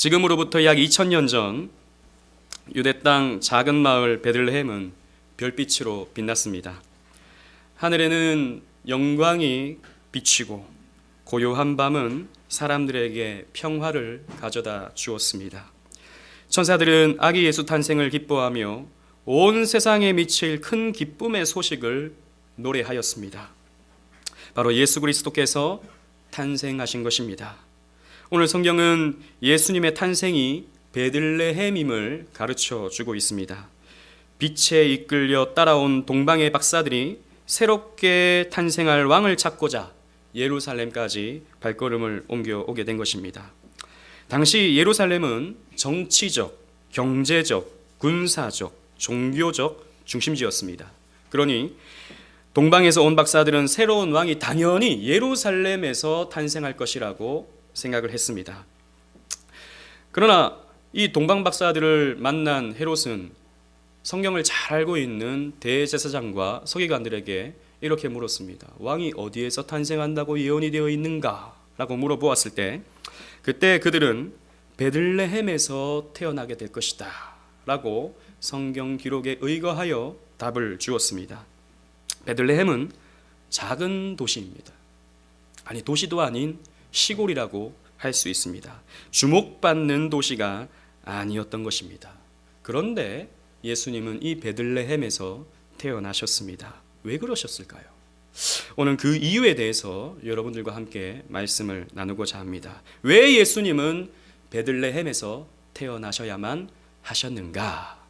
지금으로부터 약 2000년 전 유대 땅 작은 마을 베들레헴은 별빛으로 빛났습니다. 하늘에는 영광이 비치고 고요한 밤은 사람들에게 평화를 가져다 주었습니다. 천사들은 아기 예수 탄생을 기뻐하며 온 세상에 미칠 큰 기쁨의 소식을 노래하였습니다. 바로 예수 그리스도께서 탄생하신 것입니다. 오늘 성경은 예수님의 탄생이 베들레헴임을 가르쳐 주고 있습니다. 빛에 이끌려 따라온 동방의 박사들이 새롭게 탄생할 왕을 찾고자 예루살렘까지 발걸음을 옮겨오게 된 것입니다. 당시 예루살렘은 정치적, 경제적, 군사적, 종교적 중심지였습니다. 그러니 동방에서 온 박사들은 새로운 왕이 당연히 예루살렘에서 탄생할 것이라고 생각을 했습니다. 그러나 이 동방 박사들을 만난 헤롯은 성경을 잘 알고 있는 대제사장과 서기관들에게 이렇게 물었습니다. 왕이 어디에서 탄생한다고 예언이 되어 있는가? 라고 물어보았을 때 그때 그들은 베들레헴에서 태어나게 될 것이다 라고 성경 기록에 의거하여 답을 주었습니다. 베들레헴은 작은 도시입니다. 아니, 도시도 아닌 시골이라고 할 수 있습니다. 주목받는 도시가 아니었던 것입니다. 그런데 예수님은 이 베들레헴에서 태어나셨습니다. 왜 그러셨을까요? 오늘 그 이유에 대해서 여러분들과 함께 말씀을 나누고자 합니다. 왜 예수님은 베들레헴에서 태어나셔야만 하셨는가?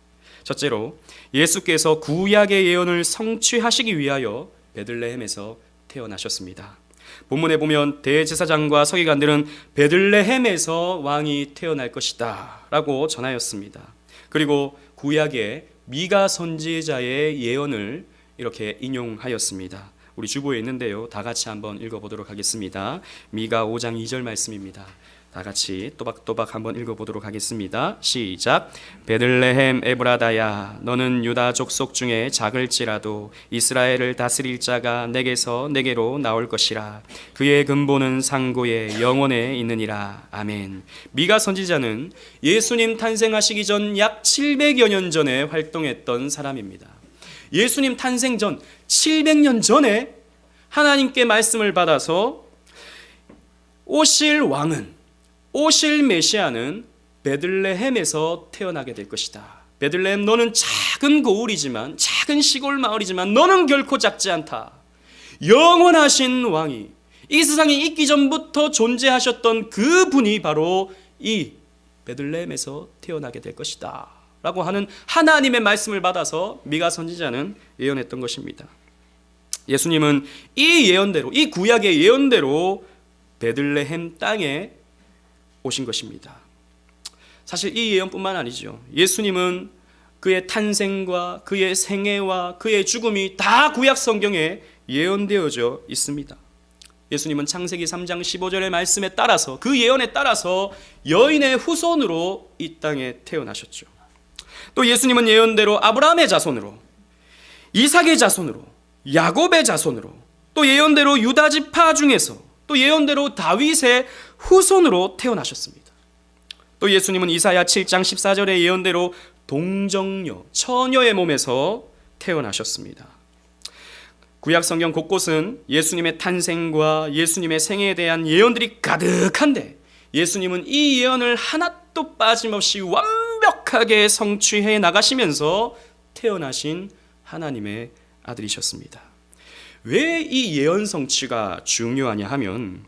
첫째로 예수께서 구약의 예언을 성취하시기 위하여 베들레헴에서 태어나셨습니다. 본문에 보면 대제사장과 서기관들은 베들레헴에서 왕이 태어날 것이다 라고 전하였습니다. 그리고 구약의 미가 선지자의 예언을 이렇게 인용하였습니다. 우리 주보에 있는데요, 다 같이 한번 읽어보도록 하겠습니다. 미가 5장 2절 말씀입니다. 다 같이 또박또박 한번 읽어보도록 하겠습니다. 시작. 베들레헴 에브라다야, 너는 유다 족속 중에 작을지라도 이스라엘을 다스릴 자가 내게서 내게로 나올 것이라. 그의 근본은 상고의 영원에 있느니라. 아멘. 미가 선지자는 예수님 탄생하시기 전 약 700여 년 전에 활동했던 사람입니다. 예수님 탄생 전 700년 전에 하나님께 말씀을 받아서 오실 왕은, 오실 메시아는 베들레헴에서 태어나게 될 것이다. 베들레헴, 너는 작은 고을이지만, 작은 시골 마을이지만 너는 결코 작지 않다. 영원하신 왕이, 이 세상이 있기 전부터 존재하셨던 그 분이 바로 이 베들레헴에서 태어나게 될 것이다 라고 하는 하나님의 말씀을 받아서 미가 선지자는 예언했던 것입니다. 예수님은 이 예언대로, 이 구약의 예언대로 베들레헴 땅에 오신 것입니다. 사실 이 예언뿐만 아니죠. 예수님은 그의 탄생과 그의 생애와 그의 죽음이 다 구약 성경에 예언되어져 있습니다. 예수님은 창세기 3장 15절의 말씀에 따라서, 그 예언에 따라서 여인의 후손으로 이 땅에 태어나셨죠. 또 예수님은 예언대로 아브라함의 자손으로, 이삭의 자손으로, 야곱의 자손으로, 또 예언대로 유다 지파 중에서, 또 예언대로 다윗의 후손으로 태어나셨습니다. 또 예수님은 이사야 7장 14절의 예언대로 동정녀, 처녀의 몸에서 태어나셨습니다. 구약 성경 곳곳은 예수님의 탄생과 예수님의 생애에 대한 예언들이 가득한데 예수님은 이 예언을 하나도 빠짐없이 완벽하게 성취해 나가시면서 태어나신 하나님의 아들이셨습니다. 왜 이 예언 성취가 중요하냐 하면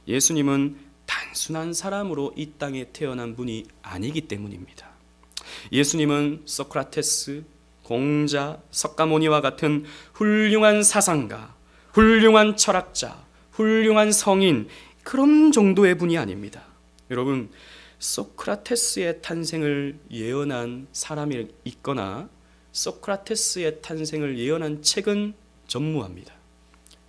예수님은 단순한 사람으로 이 땅에 태어난 분이 아니기 때문입니다. 예수님은 소크라테스, 공자, 석가모니와 같은 훌륭한 사상가, 훌륭한 철학자, 훌륭한 성인, 그런 정도의 분이 아닙니다. 여러분, 소크라테스의 탄생을 예언한 사람이 있거나 소크라테스의 탄생을 예언한 책은 전무합니다.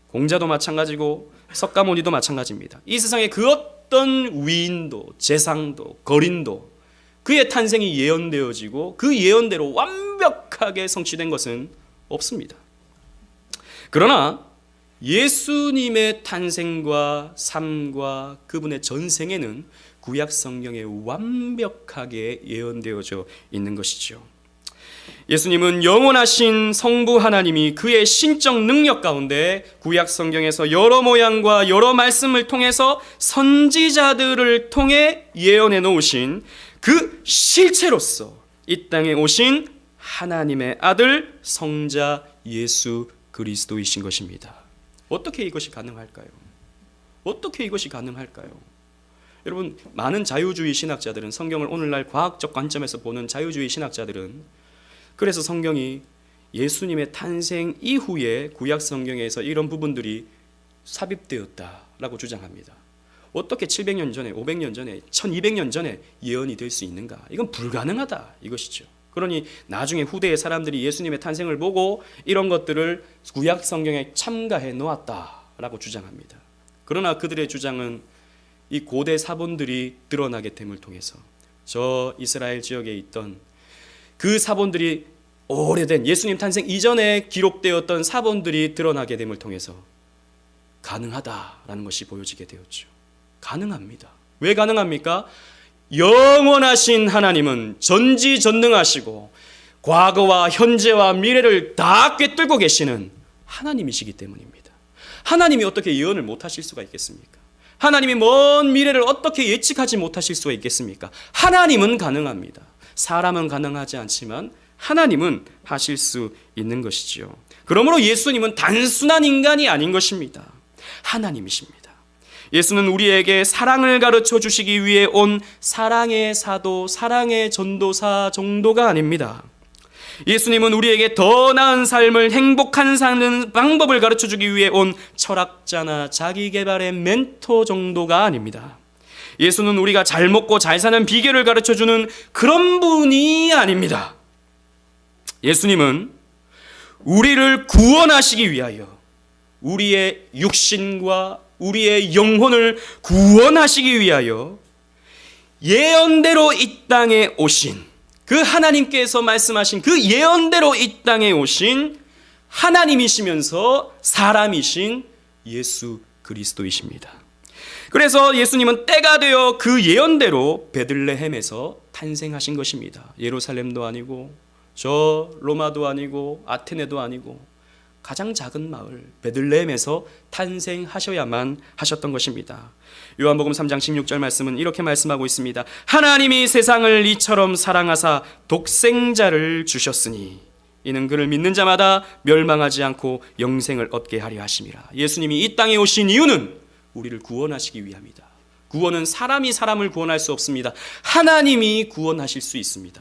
공자도 마찬가지고 석가모니도 마찬가지입니다. 이 세상에 그 어떤 위인도, 재상도, 거린도 그의 탄생이 예언되어지고 그 예언대로 완벽하게 성취된 것은 없습니다. 그러나 예수님의 탄생과 삶과 그분의 전생에는 구약 성경에 완벽하게 예언되어져 있는 것이죠. 예수님은 영원하신 성부 하나님이 그의 신적 능력 가운데 구약 성경에서 여러 모양과 여러 말씀을 통해서 선지자들을 통해 예언해 놓으신 그 실체로서 이 땅에 오신 하나님의 아들 성자 예수 그리스도이신 것입니다. 어떻게 이것이 가능할까요? 어떻게 이것이 가능할까요? 여러분, 많은 자유주의 신학자들은, 성경을 오늘날 과학적 관점에서 보는 자유주의 신학자들은, 그래서 성경이 예수님의 탄생 이후에 구약 성경에서 이런 부분들이 삽입되었다라고 주장합니다. 어떻게 700년 전에, 500년 전에, 1200년 전에 예언이 될 수 있는가? 이건 불가능하다 이것이죠. 그러니 나중에 후대의 사람들이 예수님의 탄생을 보고 이런 것들을 구약 성경에 첨가해 놓았다라고 주장합니다. 그러나 그들의 주장은 이 고대 사본들이 드러나게 됨을 통해서 저 이스라엘 지역에 있던 그 사본들이, 오래된 예수님 탄생 이전에 기록되었던 사본들이 드러나게 됨을 통해서 가능하다라는 것이 보여지게 되었죠. 가능합니다. 왜 가능합니까? 영원하신 하나님은 전지전능하시고 과거와 현재와 미래를 다 꿰뚫고 계시는 하나님이시기 때문입니다. 하나님이 어떻게 예언을 못하실 수가 있겠습니까? 하나님이 먼 미래를 어떻게 예측하지 못하실 수가 있겠습니까? 하나님은 가능합니다. 사람은 가능하지 않지만 하나님은 하실 수 있는 것이죠. 그러므로 예수님은 단순한 인간이 아닌 것입니다. 하나님이십니다. 예수는 우리에게 사랑을 가르쳐 주시기 위해 온 사랑의 사도, 사랑의 전도사 정도가 아닙니다. 예수님은 우리에게 더 나은 삶을, 행복한 사는 방법을 가르쳐 주기 위해 온 철학자나 자기개발의 멘토 정도가 아닙니다. 예수는 우리가 잘 먹고 잘 사는 비결을 가르쳐 주는 그런 분이 아닙니다. 예수님은 우리를 구원하시기 위하여 우리의 육신과 우리의 영혼을 구원하시기 위하여 예언대로 이 땅에 오신, 그 하나님께서 말씀하신 그 예언대로 이 땅에 오신 하나님이시면서 사람이신 예수 그리스도이십니다. 그래서 예수님은 때가 되어 그 예언대로 베들레헴에서 탄생하신 것입니다. 예루살렘도 아니고 저 로마도 아니고 아테네도 아니고 가장 작은 마을 베들레헴에서 탄생하셔야만 하셨던 것입니다. 요한복음 3장 16절 말씀은 이렇게 말씀하고 있습니다. 하나님이 세상을 이처럼 사랑하사 독생자를 주셨으니 이는 그를 믿는 자마다 멸망하지 않고 영생을 얻게 하려 하심이라. 예수님이 이 땅에 오신 이유는 우리를 구원하시기 위함이다. 구원은 사람이 사람을 구원할 수 없습니다. 하나님이 구원하실 수 있습니다.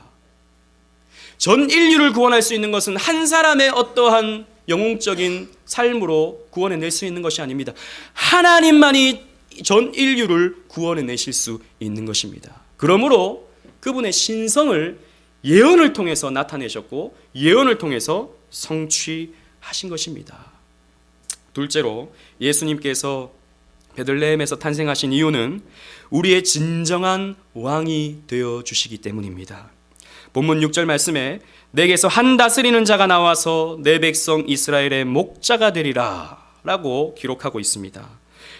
전 인류를 구원할 수 있는 것은 한 사람의 어떠한 영웅적인 삶으로 구원해낼 수 있는 것이 아닙니다. 하나님만이 전 인류를 구원해내실 수 있는 것입니다. 그러므로 그분의 신성을 예언을 통해서 나타내셨고 예언을 통해서 성취하신 것입니다. 둘째로 예수님께서 베들레헴에서 탄생하신 이유는 우리의 진정한 왕이 되어주시기 때문입니다. 본문 6절 말씀에 내게서 한 다스리는 자가 나와서 내 백성 이스라엘의 목자가 되리라 라고 기록하고 있습니다.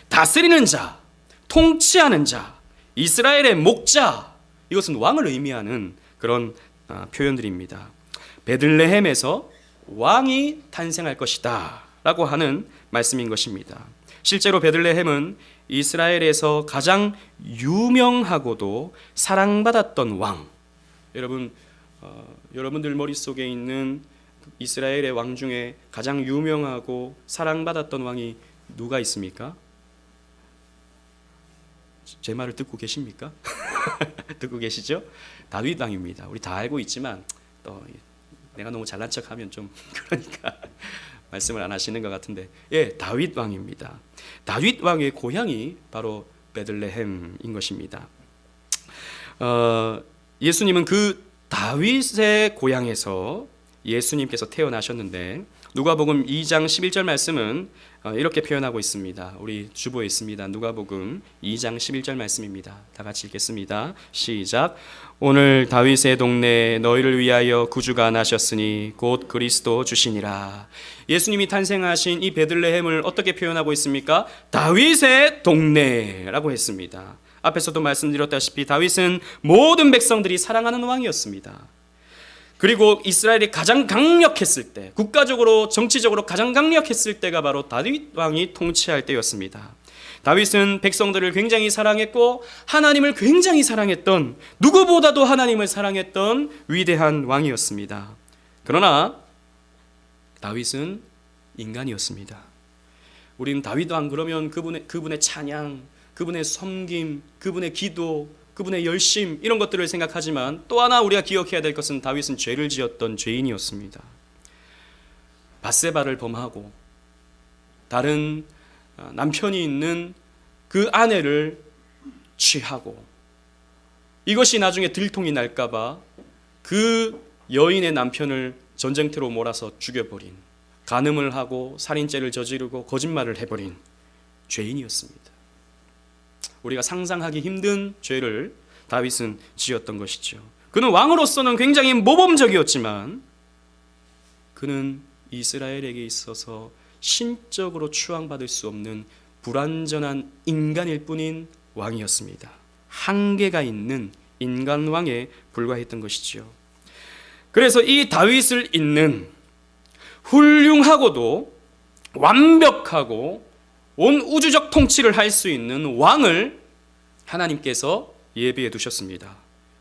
다스리는 자, 통치하는 자, 이스라엘의 목자, 이것은 왕을 의미하는 그런 표현들입니다. 베들레헴에서 왕이 탄생할 것이다 라고 하는 말씀인 것입니다. 실제로 베들레헴은 이스라엘에서 가장 유명하고도 사랑받았던 왕, 여러분들 머릿속에 있는 이스라엘의 왕 중에 가장 유명하고 사랑받았던 왕이 누가 있습니까? 제 말을 듣고 계십니까? 듣고 계시죠? 다윗 왕입니다. 우리 다 알고 있지만 또 내가 너무 잘난 척하면 좀 그러니까 말씀을 안 하시는 것 같은데, 예, 다윗 왕입니다. 다윗 왕의 고향이 바로 베들레헴인 것입니다. 예수님은 그 다윗의 고향에서 예수님께서 태어나셨는데 누가복음 2장 11절 말씀은 이렇게 표현하고 있습니다. 우리 주보에 있습니다. 누가복음 2장 11절 말씀입니다. 다 같이 읽겠습니다. 시작. 오늘 다윗의 동네에 너희를 위하여 구주가 나셨으니 곧 그리스도 주시니라. 예수님이 탄생하신 이 베들레헴을 어떻게 표현하고 있습니까? 다윗의 동네라고 했습니다. 앞에서도 말씀드렸다시피 다윗은 모든 백성들이 사랑하는 왕이었습니다. 그리고 이스라엘이 가장 강력했을 때, 국가적으로 정치적으로 가장 강력했을 때가 바로 다윗 왕이 통치할 때였습니다. 다윗은 백성들을 굉장히 사랑했고 하나님을 굉장히 사랑했던, 누구보다도 하나님을 사랑했던 위대한 왕이었습니다. 그러나 다윗은 인간이었습니다. 우리는 다윗 왕 그러면 그분의 찬양, 그분의 섬김, 그분의 기도, 그분의 열심, 이런 것들을 생각하지만 또 하나 우리가 기억해야 될 것은 다윗은 죄를 지었던 죄인이었습니다. 밧세바를 범하고 다른 남편이 있는 그 아내를 취하고, 이것이 나중에 들통이 날까봐 그 여인의 남편을 전쟁터로 몰아서 죽여버린, 간음을 하고 살인죄를 저지르고 거짓말을 해버린 죄인이었습니다. 우리가 상상하기 힘든 죄를 다윗은 지었던 것이죠. 그는 왕으로서는 굉장히 모범적이었지만 그는 이스라엘에게 있어서 신적으로 추앙받을 수 없는 불완전한 인간일 뿐인 왕이었습니다. 한계가 있는 인간왕에 불과했던 것이지요. 그래서 이 다윗을 잇는 훌륭하고도 완벽하고 온 우주적 통치를 할 수 있는 왕을 하나님께서 예비해 두셨습니다.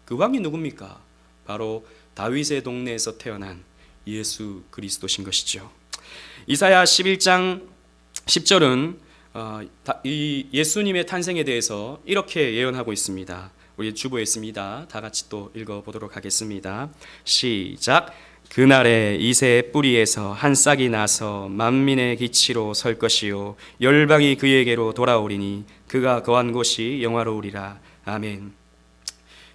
그 왕이 누굽니까? 바로 다윗의 동네에서 태어난 예수 그리스도신 것이죠. 이사야 11장 10절은 이 예수님의 탄생에 대해서 이렇게 예언하고 있습니다. 우리 주보에 있습니다. 다 같이 또 읽어보도록 하겠습니다. 시작. 그날에 이새의 뿌리에서 한 싹이 나서 만민의 기치로 설 것이요 열방이 그에게로 돌아오리니 그가 거한 곳이 영화로우리라. 아멘.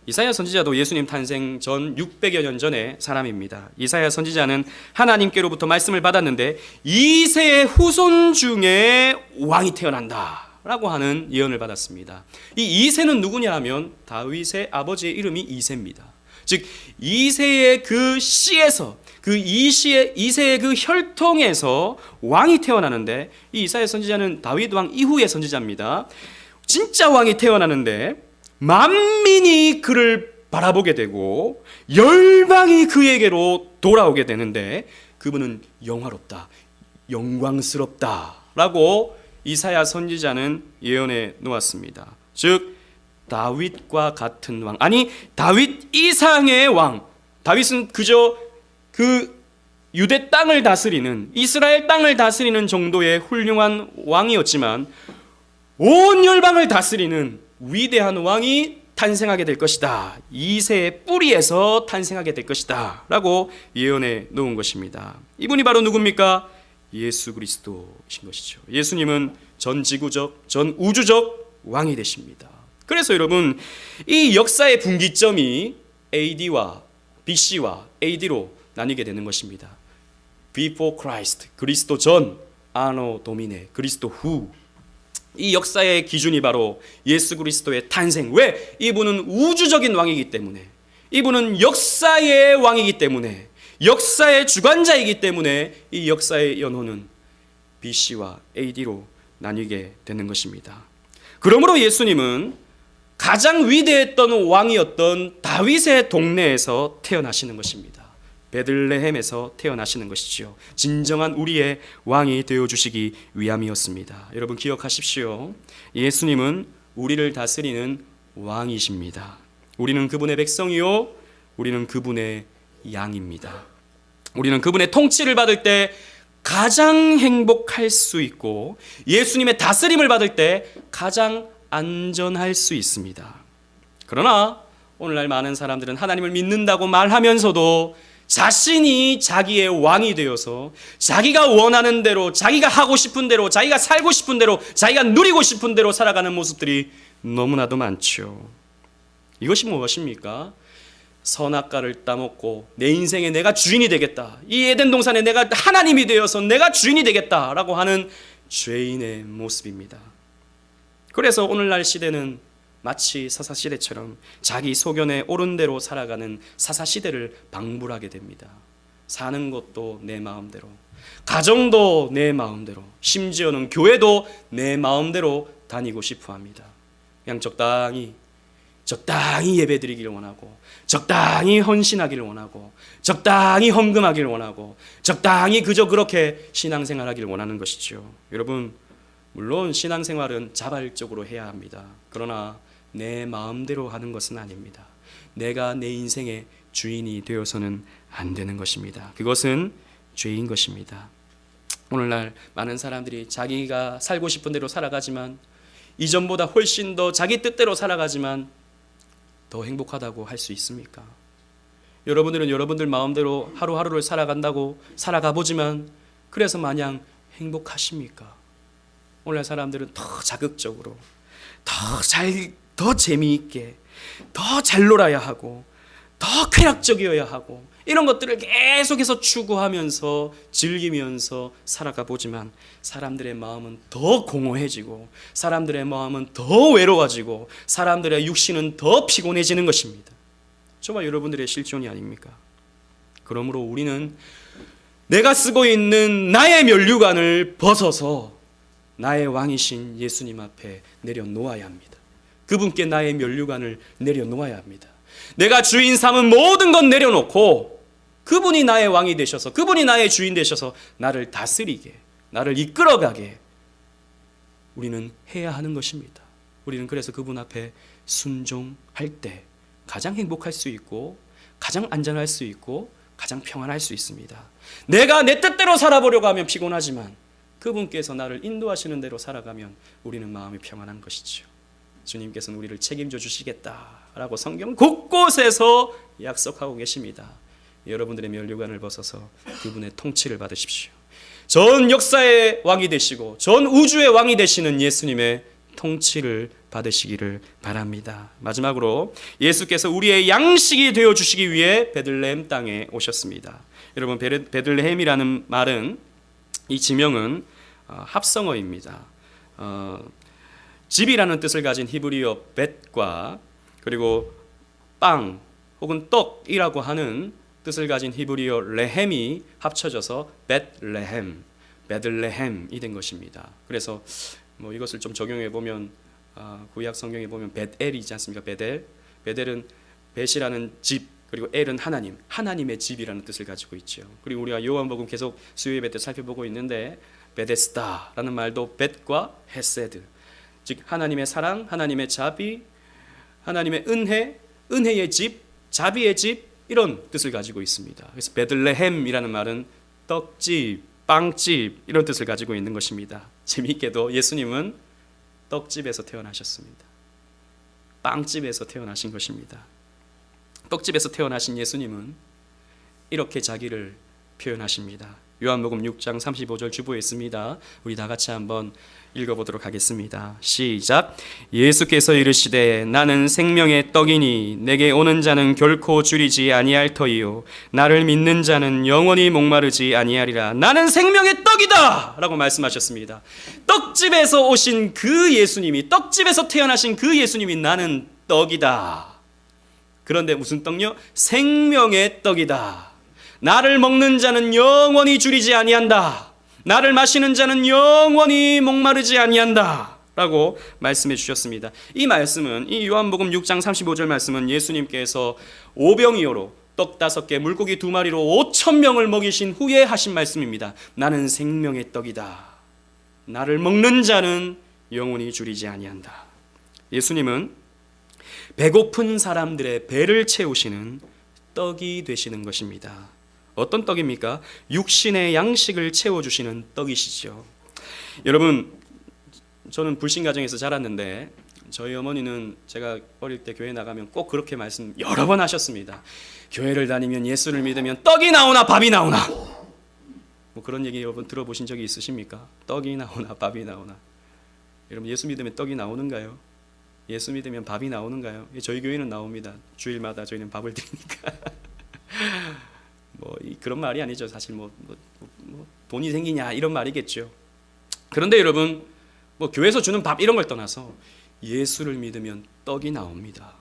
이사야 선지자도 예수님 탄생 전 600여 년 전의 사람입니다. 이사야 선지자는 하나님께로부터 말씀을 받았는데 이새의 후손 중에 왕이 태어난다 라고 하는 예언을 받았습니다. 이 이새는 누구냐 하면 다윗의 아버지의 이름이 이새입니다. 즉 이새의 그 씨에서, 그 이새의 그 혈통에서 왕이 태어나는데, 이 이사야 선지자는 다윗 왕 이후의 선지자입니다. 진짜 왕이 태어나는데 만민이 그를 바라보게 되고 열방이 그에게로 돌아오게 되는데 그분은 영화롭다, 영광스럽다 라고 이사야 선지자는 예언해 놓았습니다. 즉 다윗과 같은 왕, 아니 다윗 이상의 왕. 다윗은 그저 그 유대 땅을 다스리는, 이스라엘 땅을 다스리는 정도의 훌륭한 왕이었지만 온 열방을 다스리는 위대한 왕이 탄생하게 될 것이다. 이새의 뿌리에서 탄생하게 될 것이다 라고 예언해 놓은 것입니다. 이분이 바로 누굽니까? 예수 그리스도이신 것이죠. 예수님은 전 지구적, 전 우주적 왕이 되십니다. 그래서 여러분, 이 역사의 분기점이 AD와 BC와 AD로 나뉘게 되는 것입니다. Before Christ, 그리스도 전, Anno Domini, 그리스도 후. 이 역사의 기준이 바로 예수 그리스도의 탄생. 왜? 이분은 우주적인 왕이기 때문에, 이분은 역사의 왕이기 때문에, 역사의 주관자이기 때문에 이 역사의 연호는 BC와 AD로 나뉘게 되는 것입니다. 그러므로 예수님은 가장 위대했던 왕이었던 다윗의 동네에서 태어나시는 것입니다. 베들레헴에서 태어나시는 것이죠. 진정한 우리의 왕이 되어주시기 위함이었습니다. 여러분 기억하십시오. 예수님은 우리를 다스리는 왕이십니다. 우리는 그분의 백성이요, 우리는 그분의 양입니다. 우리는 그분의 통치를 받을 때 가장 행복할 수 있고 예수님의 다스림을 받을 때 가장 안전할 수 있습니다. 그러나 오늘날 많은 사람들은 하나님을 믿는다고 말하면서도 자신이 자기의 왕이 되어서 자기가 원하는 대로, 자기가 하고 싶은 대로, 자기가 살고 싶은 대로, 자기가 누리고 싶은 대로 살아가는 모습들이 너무나도 많죠. 이것이 무엇입니까? 선악과를 따먹고 내 인생에 내가 주인이 되겠다, 이 에덴 동산에 내가 하나님이 되어서 내가 주인이 되겠다라고 하는 죄인의 모습입니다. 그래서 오늘날 시대는 마치 사사시대처럼 자기 소견에 옳은 대로 살아가는 사사시대를 방불하게 됩니다. 사는 것도 내 마음대로, 가정도 내 마음대로, 심지어는 교회도 내 마음대로 다니고 싶어 합니다. 그냥 적당히 예배드리기를 원하고, 적당히 헌신하기를 원하고, 적당히 헌금하기를 원하고, 적당히 그저 그렇게 신앙생활하기를 원하는 것이죠. 여러분, 물론 신앙생활은 자발적으로 해야 합니다. 그러나 내 마음대로 하는 것은 아닙니다. 내가 내 인생의 주인이 되어서는 안 되는 것입니다. 그것은 죄인 것입니다. 오늘날 많은 사람들이 자기가 살고 싶은 대로 살아가지만, 이전보다 훨씬 더 자기 뜻대로 살아가지만 더 행복하다고 할 수 있습니까? 여러분들은 여러분들 마음대로 하루하루를 살아간다고 살아가 보지만 그래서 마냥 행복하십니까? 오늘날 사람들은 더 자극적으로, 더 재미있게, 더 잘 놀아야 하고, 더 쾌락적이어야 하고, 이런 것들을 계속해서 추구하면서 즐기면서 살아가 보지만 사람들의 마음은 더 공허해지고, 사람들의 마음은 더 외로워지고, 사람들의 육신은 더 피곤해지는 것입니다. 정말 여러분들의 실존이 아닙니까? 그러므로 우리는 내가 쓰고 있는 나의 면류관을 벗어서 나의 왕이신 예수님 앞에 내려놓아야 합니다. 그분께 나의 면류관을 내려놓아야 합니다. 내가 주인 삼은 모든 건 내려놓고 그분이 나의 왕이 되셔서, 그분이 나의 주인 되셔서 나를 다스리게, 나를 이끌어가게 우리는 해야 하는 것입니다. 우리는 그래서 그분 앞에 순종할 때 가장 행복할 수 있고, 가장 안전할 수 있고, 가장 평안할 수 있습니다. 내가 내 뜻대로 살아보려고 하면 피곤하지만 그분께서 나를 인도하시는 대로 살아가면 우리는 마음이 평안한 것이죠. 주님께서는 우리를 책임져 주시겠다라고 성경 곳곳에서 약속하고 계십니다. 여러분들의 면류관을 벗어서 그분의 통치를 받으십시오. 전 역사의 왕이 되시고 전 우주의 왕이 되시는 예수님의 통치를 받으시기를 바랍니다. 마지막으로 예수께서 우리의 양식이 되어주시기 위해 베들레헴 땅에 오셨습니다. 여러분, 베들레헴이라는 말은, 이 지명은 합성어입니다. 집이라는 뜻을 가진 히브리어 벳과 그리고 빵 혹은 떡이라고 하는 뜻을 가진 히브리어 레헴이 합쳐져서 베들레헴이 된 것입니다. 그래서 이것을 좀 적용해 보면 구약 성경에 보면 벳엘이지 않습니까? 베델은 벳이라는 집, 그리고 엘은 하나님, 하나님의 집이라는 뜻을 가지고 있죠. 그리고 우리가 요한복음 계속 수요 예배 때 살펴보고 있는데 베데스다라는 말도 벳과 헤세드, 즉 하나님의 사랑, 하나님의 자비, 하나님의 은혜, 은혜의 집, 자비의 집, 이런 뜻을 가지고 있습니다. 그래서 베들레헴이라는 말은 떡집, 빵집, 이런 뜻을 가지고 있는 것입니다. 재미있게도 예수님은 떡집에서 태어나셨습니다. 빵집에서 태어나신 것입니다. 떡집에서 태어나신 예수님은 이렇게 자기를 표현하십니다. 요한복음 6장 35절 주보에 있습니다. 우리 다 같이 한번 읽어보도록 하겠습니다. 시작. 예수께서 이르시되 나는 생명의 떡이니 내게 오는 자는 결코 줄이지 아니할 터이요 나를 믿는 자는 영원히 목마르지 아니하리라. 나는 생명의 떡이다 라고 말씀하셨습니다. 떡집에서 오신 그 예수님이, 떡집에서 태어나신 그 예수님이 나는 떡이다. 그런데 무슨 떡요? 생명의 떡이다. 나를 먹는 자는 영원히 줄이지 아니한다. 나를 마시는 자는 영원히 목마르지 아니한다 라고 말씀해 주셨습니다. 이 말씀은, 이 요한복음 6장 35절 말씀은 예수님께서 오병이어로 떡 5개 물고기 2마리로 5,000명을 먹이신 후에 하신 말씀입니다. 나는 생명의 떡이다. 나를 먹는 자는 영원히 줄이지 아니한다. 예수님은 배고픈 사람들의 배를 채우시는 떡이 되시는 것입니다. 어떤 떡입니까? 육신의 양식을 채워주시는 떡이시죠. 여러분, 저는 불신 가정에서 자랐는데 저희 어머니는 제가 어릴 때 교회 나가면 꼭 그렇게 말씀 여러 번 하셨습니다. 교회를 다니면, 예수를 믿으면 떡이 나오나 밥이 나오나. 그런 얘기 여러분 들어보신 적이 있으십니까? 떡이 나오나 밥이 나오나. 여러분, 예수 믿으면 떡이 나오는가요? 예수 믿으면 밥이 나오는가요? 저희 교회는 나옵니다. 주일마다 저희는 밥을 드리니까. 그런 말이 아니죠. 사실 돈이 생기냐 이런 말이겠죠. 그런데 여러분, 교회에서 주는 밥 이런 걸 떠나서 예수를 믿으면 떡이 나옵니다.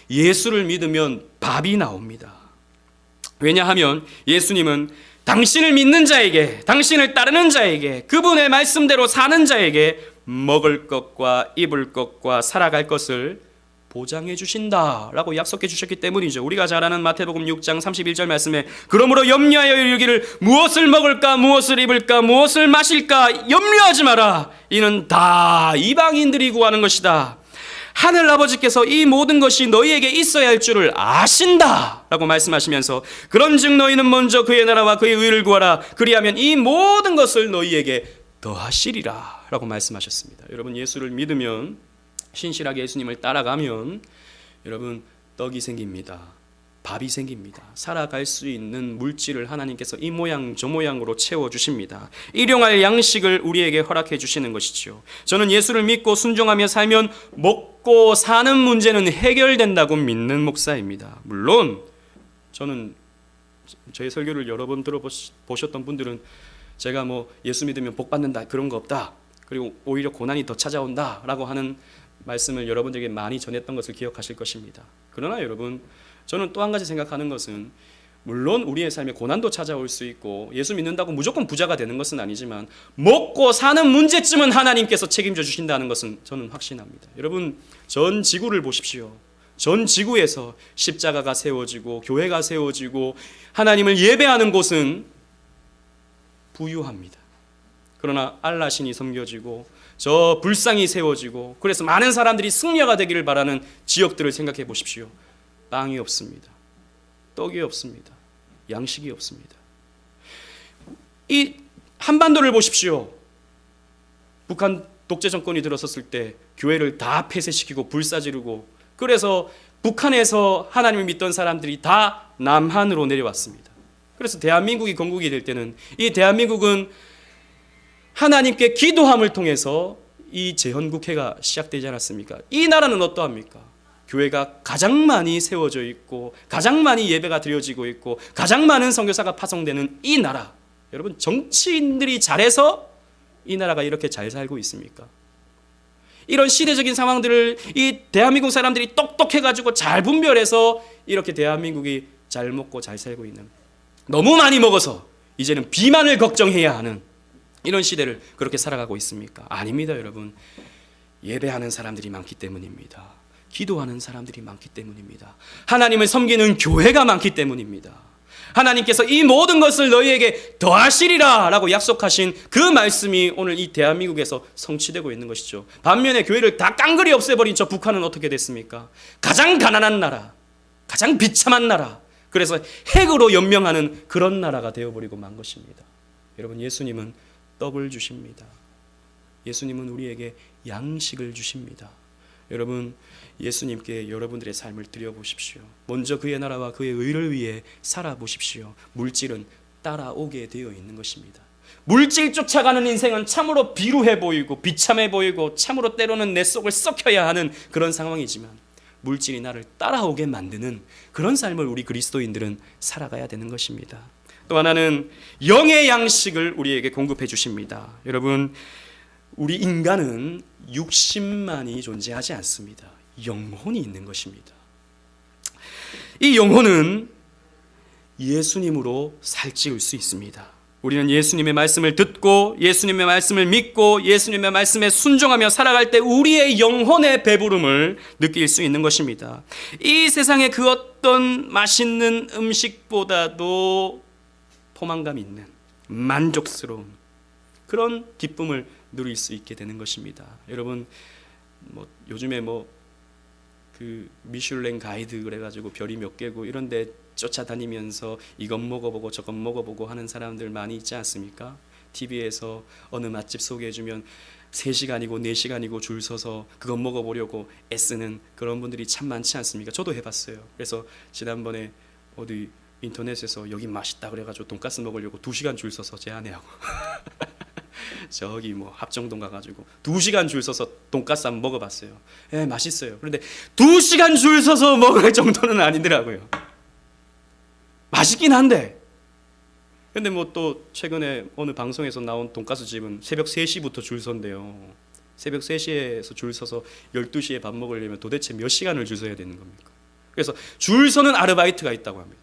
예수를 믿으면 밥이 나옵니다. 왜냐하면 예수님은 당신을 믿는 자에게, 당신을 따르는 자에게, 그분의 말씀대로 사는 자에게 먹을 것과 입을 것과 살아갈 것을 보장해 주신다라고 약속해 주셨기 때문이죠. 우리가 잘 아는 마태복음 6장 31절 말씀에 그러므로 염려하여 이르기를 무엇을 먹을까 무엇을 입을까 무엇을 마실까 염려하지 마라. 이는 다 이방인들이 구하는 것이다. 하늘 아버지께서 이 모든 것이 너희에게 있어야 할 줄을 아신다 라고 말씀하시면서 그런즉 너희는 먼저 그의 나라와 그의 의를 구하라. 그리하면 이 모든 것을 너희에게 더하시리라 라고 말씀하셨습니다. 여러분, 예수를 믿으면, 신실하게 예수님을 따라가면 여러분, 떡이 생깁니다. 밥이 생깁니다. 살아갈 수 있는 물질을 하나님께서 이 모양 저 모양으로 채워주십니다. 일용할 양식을 우리에게 허락해 주시는 것이죠. 저는 예수를 믿고 순종하며 살면 먹고 사는 문제는 해결된다고 믿는 목사입니다. 물론 저는 저의 설교를 여러 번 들어보셨던 분들은 제가 예수 믿으면 복 받는다 그런 거 없다, 그리고 오히려 고난이 더 찾아온다 라고 하는 말씀을 여러분들에게 많이 전했던 것을 기억하실 것입니다. 그러나 여러분, 저는 또 한 가지 생각하는 것은, 물론 우리의 삶에 고난도 찾아올 수 있고 예수 믿는다고 무조건 부자가 되는 것은 아니지만 먹고 사는 문제쯤은 하나님께서 책임져 주신다는 것은 저는 확신합니다. 여러분, 전 지구를 보십시오. 전 지구에서 십자가가 세워지고 교회가 세워지고 하나님을 예배하는 곳은 부유합니다. 그러나 알라신이 섬겨지고 저 불상이 세워지고 그래서 많은 사람들이 승려가 되기를 바라는 지역들을 생각해 보십시오. 빵이 없습니다. 떡이 없습니다. 양식이 없습니다. 이 한반도를 보십시오. 북한 독재 정권이 들어섰을 때 교회를 다 폐쇄시키고 불사지르고, 그래서 북한에서 하나님을 믿던 사람들이 다 남한으로 내려왔습니다. 그래서 대한민국이 건국이 될 때는 이 대한민국은 하나님께 기도함을 통해서 이 재헌국회가 시작되지 않았습니까? 이 나라는 어떠합니까? 교회가 가장 많이 세워져 있고 가장 많이 예배가 드려지고 있고 가장 많은 선교사가 파송되는 이 나라, 여러분, 정치인들이 잘해서 이 나라가 이렇게 잘 살고 있습니까? 이런 시대적인 상황들을 이 대한민국 사람들이 똑똑해가지고 잘 분별해서 이렇게 대한민국이 잘 먹고 잘 살고 있는, 너무 많이 먹어서 이제는 비만을 걱정해야 하는 이런 시대를 그렇게 살아가고 있습니까? 아닙니다. 여러분, 예배하는 사람들이 많기 때문입니다. 기도하는 사람들이 많기 때문입니다. 하나님을 섬기는 교회가 많기 때문입니다. 하나님께서 이 모든 것을 너희에게 더하시리라 라고 약속하신 그 말씀이 오늘 이 대한민국에서 성취되고 있는 것이죠. 반면에 교회를 다 깡그리 없애버린 저 북한은 어떻게 됐습니까? 가장 가난한 나라, 가장 비참한 나라, 그래서 핵으로 연명하는 그런 나라가 되어버리고 만 것입니다. 여러분, 예수님은 떡을 주십니다. 예수님은 우리에게 양식을 주십니다. 여러분, 예수님께 여러분들의 삶을 드려보십시오. 먼저 그의 나라와 그의 의를 위해 살아보십시오. 물질은 따라오게 되어 있는 것입니다. 물질 쫓아가는 인생은 참으로 비루해 보이고 비참해 보이고 참으로 때로는 내 속을 썩혀야 하는 그런 상황이지만, 물질이 나를 따라오게 만드는 그런 삶을 우리 그리스도인들은 살아가야 되는 것입니다. 또 하나는 영의 양식을 우리에게 공급해 주십니다. 여러분, 우리 인간은 육신만이 존재하지 않습니다. 영혼이 있는 것입니다. 이 영혼은 예수님으로 살찌울 수 있습니다. 우리는 예수님의 말씀을 듣고 예수님의 말씀을 믿고 예수님의 말씀에 순종하며 살아갈 때 우리의 영혼의 배부름을 느낄 수 있는 것입니다. 이 세상의 그 어떤 맛있는 음식보다도 포만감 있는 만족스러운 그런 기쁨을 누릴 수 있게 되는 것입니다. 여러분, 요즘에 그 미슐랭 가이드 그래가지고 별이 몇 개고 이런데 쫓아다니면서 이것 먹어보고 저것 먹어보고 하는 사람들 많이 있지 않습니까? TV에서 어느 맛집 소개해주면 3시간이고 4시간이고 줄 서서 그것 먹어보려고 애쓰는 그런 분들이 참 많지 않습니까? 저도 해봤어요. 그래서 지난번에 어디 인터넷에서 여기 맛있다 그래가지고 돈가스 먹으려고 2시간 줄 서서 제 아내하고 저기 뭐 합정동 가가지고 2시간 줄 서서 돈가스 한번 먹어봤어요. 예, 맛있어요. 그런데 2시간 줄 서서 먹을 정도는 아니더라고요. 맛있긴 한데. 근데 뭐 또 최근에 어느 방송에서 나온 돈가스 집은 새벽 3시부터 줄 선대요. 새벽 3시에서 줄 서서 12시에 밥 먹으려면 도대체 몇 시간을 줄 서야 되는 겁니까? 그래서 줄 서는 아르바이트가 있다고 합니다.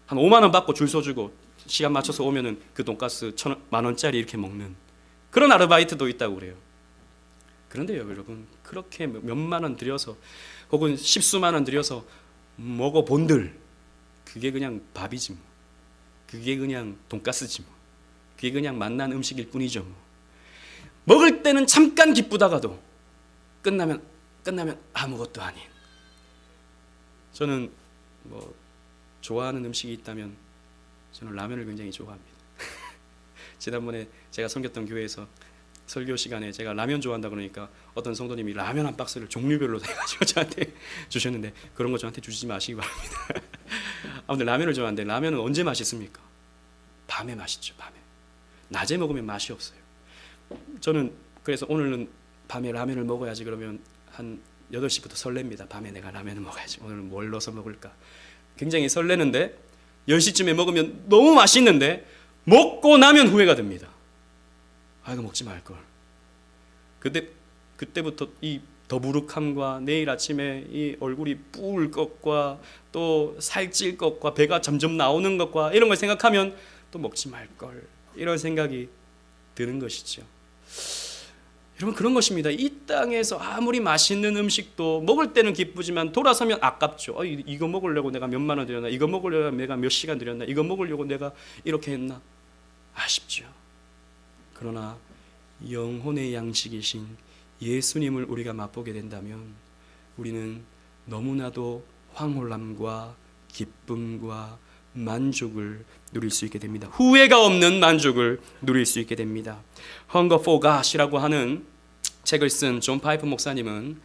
한 5만 원 받고 줄 서주고 시간 맞춰서 오면은 그 돈가스 1,000원,10,000원짜리 이렇게 먹는 그런 아르바이트도 있다고 그래요. 그런데요, 여러분, 그렇게 몇만 원 들여서 혹은 십수만 원 들여서 먹어본들 그게 그냥 밥이지 뭐. 그게 그냥 돈가스지 뭐. 그게 그냥 맛난 음식일 뿐이죠 뭐. 먹을 때는 잠깐 기쁘다가도 끝나면 아무것도 아닌. 저는 뭐 좋아하는 음식이 있다면 저는 라면을 굉장히 좋아합니다. 지난번에 제가 섬겼던 교회에서 설교 시간에 제가 라면 좋아한다 그러니까 어떤 성도님이 라면 한 박스를 종류별로 해가지고 저한테 주셨는데 그런 거 저한테 주시지 마시기 바랍니다. 아무튼 라면을 좋아하는데 라면은 언제 맛있습니까? 밤에 맛있죠. 밤에. 낮에 먹으면 맛이 없어요. 저는 그래서 오늘은 밤에 라면을 먹어야지 그러면 한 8시부터 설렙니다. 밤에 내가 라면을 먹어야지. 오늘은 뭘 넣어서 먹을까? 굉장히 설레는데 10시쯤에 먹으면 너무 맛있는데 먹고 나면 후회가 됩니다. 아, 이거 먹지 말걸. 그때부터 이 더부룩함과 내일 아침에 이 얼굴이 부을 것과 또 살찔 것과 배가 점점 나오는 것과 이런 걸 생각하면 또 먹지 말걸. 이런 생각이 드는 것이죠. 여러분, 그런 것입니다. 이 땅에서 아무리 맛있는 음식도 먹을 때는 기쁘지만 돌아서면 아깝죠. 이거 먹으려고 내가 몇만 원 들였나? 이거 먹으려고 내가 몇 시간 들였나? 이거 먹으려고 내가 이렇게 했나? 아쉽죠. 그러나 영혼의 양식이신 예수님을 우리가 맛보게 된다면 우리는 너무나도 황홀함과 기쁨과 만족을 누릴 수 있게 됩니다. 후회가 없는 만족을 누릴 수 있게 됩니다. Hunger for God이라고 하는 책을 쓴 존 파이프 목사님은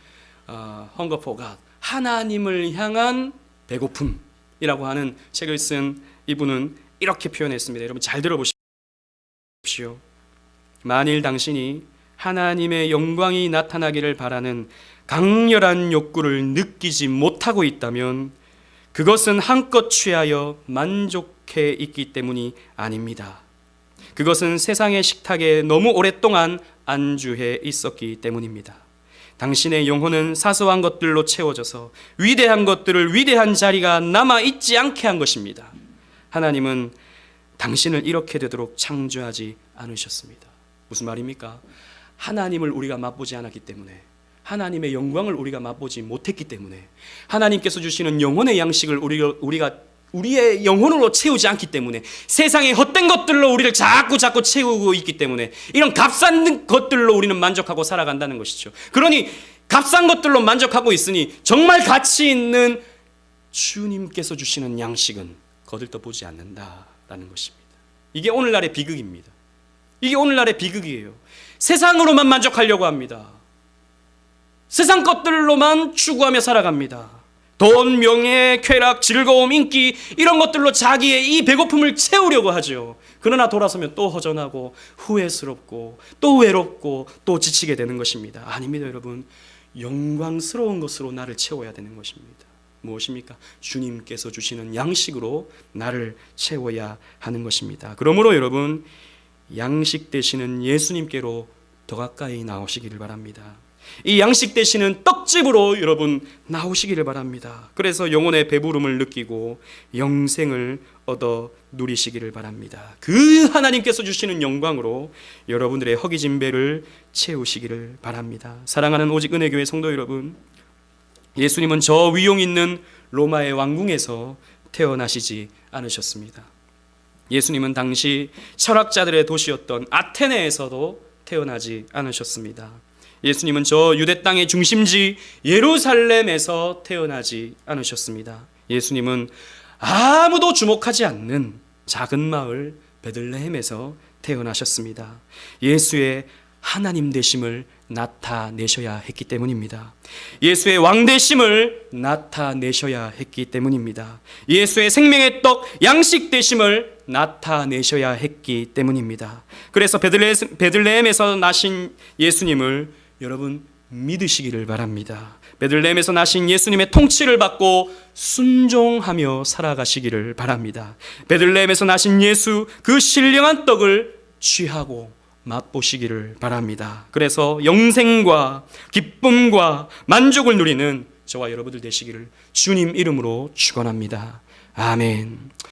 Hunger for God, 하나님을 향한 배고픔이라고 하는 책을 쓴 이분은 이렇게 표현했습니다. 여러분 잘 들어보십시오. 만일 당신이 하나님의 영광이 나타나기를 바라는 강렬한 욕구를 느끼지 못하고 있다면 그것은 한껏 취하여 만족해 있기 때문이 아닙니다. 그것은 세상의 식탁에 너무 오랫동안 안주해 있었기 때문입니다. 당신의 영혼은 사소한 것들로 채워져서 위대한 것들을 위대한 자리가 남아있지 않게 한 것입니다. 하나님은 당신을 이렇게 되도록 창조하지 않으셨습니다. 무슨 말입니까? 하나님을 우리가 맛보지 않았기 때문에, 하나님의 영광을 우리가 맛보지 못했기 때문에, 하나님께서 주시는 영혼의 양식을 우리가 우리의 영혼으로 채우지 않기 때문에, 세상의 헛된 것들로 우리를 자꾸 채우고 있기 때문에 이런 값싼 것들로 우리는 만족하고 살아간다는 것이죠. 그러니 값싼 것들로 만족하고 있으니 정말 가치 있는 주님께서 주시는 양식은 거들떠보지 않는다라는 것입니다. 이게 오늘날의 비극입니다. 이게 오늘날의 비극이에요. 세상으로만 만족하려고 합니다. 세상 것들로만 추구하며 살아갑니다. 돈, 명예, 쾌락, 즐거움, 인기 이런 것들로 자기의 이 배고픔을 채우려고 하죠. 그러나 돌아서면 또 허전하고 후회스럽고 또 외롭고 또 지치게 되는 것입니다. 아닙니다, 여러분. 영광스러운 것으로 나를 채워야 되는 것입니다. 무엇입니까? 주님께서 주시는 양식으로 나를 채워야 하는 것입니다. 그러므로 여러분, 양식 되시는 예수님께로 더 가까이 나오시기를 바랍니다. 이 양식 되시는 떡집으로 여러분 나오시기를 바랍니다. 그래서 영혼의 배부름을 느끼고 영생을 얻어 누리시기를 바랍니다. 그 하나님께서 주시는 영광으로 여러분들의 허기진 배를 채우시기를 바랍니다. 사랑하는 오직 은혜교회 성도 여러분, 예수님은 저 위용 있는 로마의 왕궁에서 태어나시지 않으셨습니다. 예수님은 당시 철학자들의 도시였던 아테네에서도 태어나지 않으셨습니다. 예수님은 저 유대 땅의 중심지 예루살렘에서 태어나지 않으셨습니다. 예수님은 아무도 주목하지 않는 작은 마을 베들레헴에서 태어나셨습니다. 예수의 하나님 되심을 나타내셔야 했기 때문입니다. 예수의 왕 되심을 나타내셔야 했기 때문입니다. 예수의 생명의 떡 양식 되심을 나타내셔야 했기 때문입니다. 그래서 베들레헴에서 나신 예수님을 여러분 믿으시기를 바랍니다. 베들레헴에서 나신 예수님의 통치를 받고 순종하며 살아가시기를 바랍니다. 베들레헴에서 나신 예수 그 신령한 떡을 취하고 맛보시기를 바랍니다. 그래서 영생과 기쁨과 만족을 누리는 저와 여러분들 되시기를 주님 이름으로 축원합니다. 아멘.